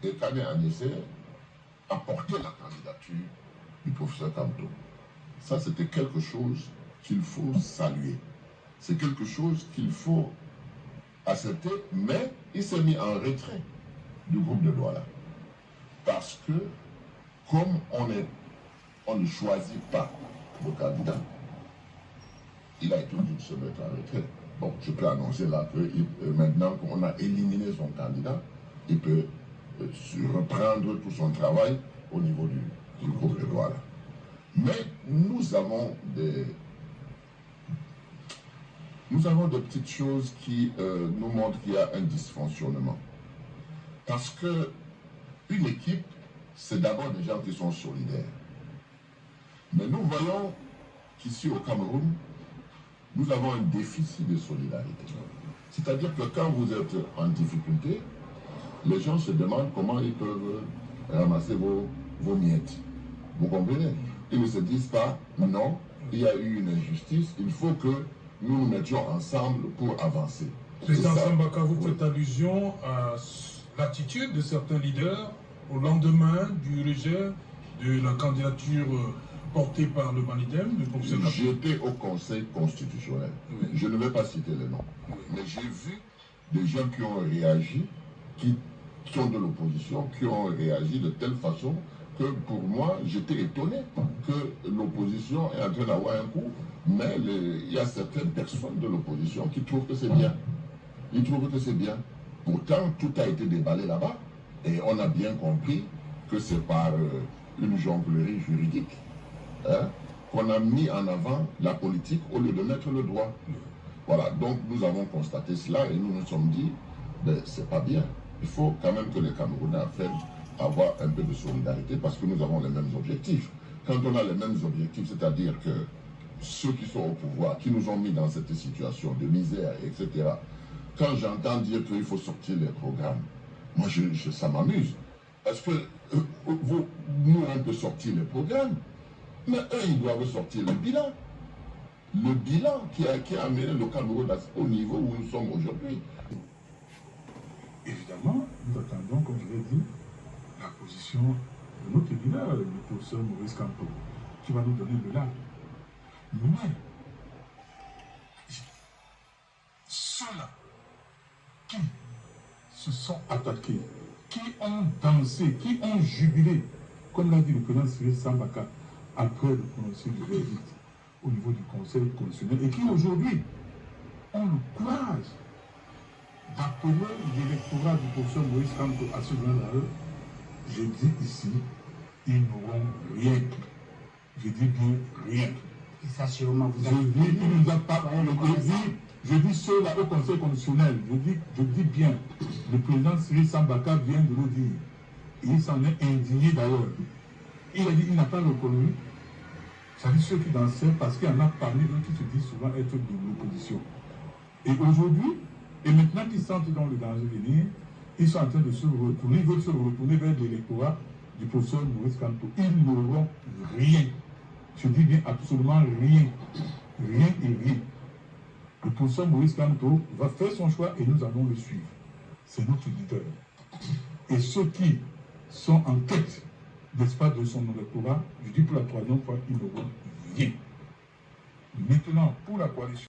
Et Kane Agnese a porté la candidature du professeur Kamto. Ça, c'était quelque chose qu'il faut saluer. C'est quelque chose qu'il faut accepter, mais il s'est mis en retrait du groupe de Douala. Parce que, comme on ne choisit pas le candidat, il a été obligé de se mettre en retrait. Bon, je peux annoncer là que maintenant qu'on a éliminé son candidat, il peut reprendre tout son travail au niveau du groupe de Douala. Mais nous avons des petites choses qui nous montrent qu'il y a un dysfonctionnement. Parce que une équipe, c'est d'abord des gens qui sont solidaires. Mais nous voyons qu'ici au Cameroun, nous avons un déficit de solidarité. C'est-à-dire que quand vous êtes en difficulté, les gens se demandent comment ils peuvent ramasser vos miettes. Vous comprenez? Ils ne se disent pas, non, il y a eu une injustice, il faut que nous nous mettions ensemble pour avancer. Président Sambaka, vous faites allusion à l'attitude de certains leaders au lendemain du rejet de la candidature portée par le Manidem, le professeur Kamto. J'étais au Conseil constitutionnel. Oui. Je ne vais pas citer les noms. Oui. Mais j'ai vu des gens qui ont réagi, qui sont de l'opposition, qui ont réagi de telle façon que pour moi, j'étais étonné que l'opposition est en train d'avoir un coup, mais il y a certaines personnes de l'opposition qui trouvent que c'est bien. Ils trouvent que c'est bien. Pourtant, tout a été déballé là-bas, et on a bien compris que c'est par une jonglerie juridique qu'on a mis en avant la politique au lieu de mettre le droit. Voilà, donc nous avons constaté cela et nous nous sommes dit, ben, c'est pas bien. Il faut quand même que les Camerounais apprennent à avoir un peu de solidarité parce que nous avons les mêmes objectifs. Quand on a les mêmes objectifs, c'est-à-dire que ceux qui sont au pouvoir, qui nous ont mis dans cette situation de misère, etc., quand j'entends dire qu'il faut sortir les programmes, moi ça m'amuse. Parce que nous on peut sortir les programmes, mais eux ils doivent sortir le bilan. Le bilan qui a amené le Cameroun au niveau où nous sommes aujourd'hui. Évidemment, nous attendons, comme je l'ai dit, la position de notre leader, le professeur Maurice Kamto, qui va nous donner de là. Mais, ceux-là qui se sont attaqués, qui ont dansé, qui ont jubilé, comme l'a dit le président Cyril Sambaka, après le prononcé du verdict au niveau du Conseil constitutionnel, et qui aujourd'hui ont le courage d'appeler l'électorat du professeur Maurice Kamto à se joindre à eux, je dis ici, ils n'auront rien. Je dis bien rien. Et ça, sûrement, vous je dis, il nous a pas. Je dis ceux-là au Conseil constitutionnel, je dis bien, le président Cyril Sambaka vient de le dire. Il s'en est indigné d'ailleurs. Il a dit qu'il n'a pas reconnu. Ça dit ceux qui dansaient, parce qu'il y en a parmi eux qui se disent souvent être de l'opposition. Et aujourd'hui, et maintenant qu'ils sentent dans le danger venir, ils sont en train de se retourner, ils veulent se retourner vers l'électorat du professeur Maurice Kamto. Ils n'auront rien. Je dis bien absolument rien. Rien et rien. Le professeur Maurice Kamto va faire son choix et nous allons le suivre. C'est notre leader. Et ceux qui sont en quête, n'est-ce pas, de son électorat, je dis pour la troisième fois, ils n'auront rien. Maintenant, pour la coalition.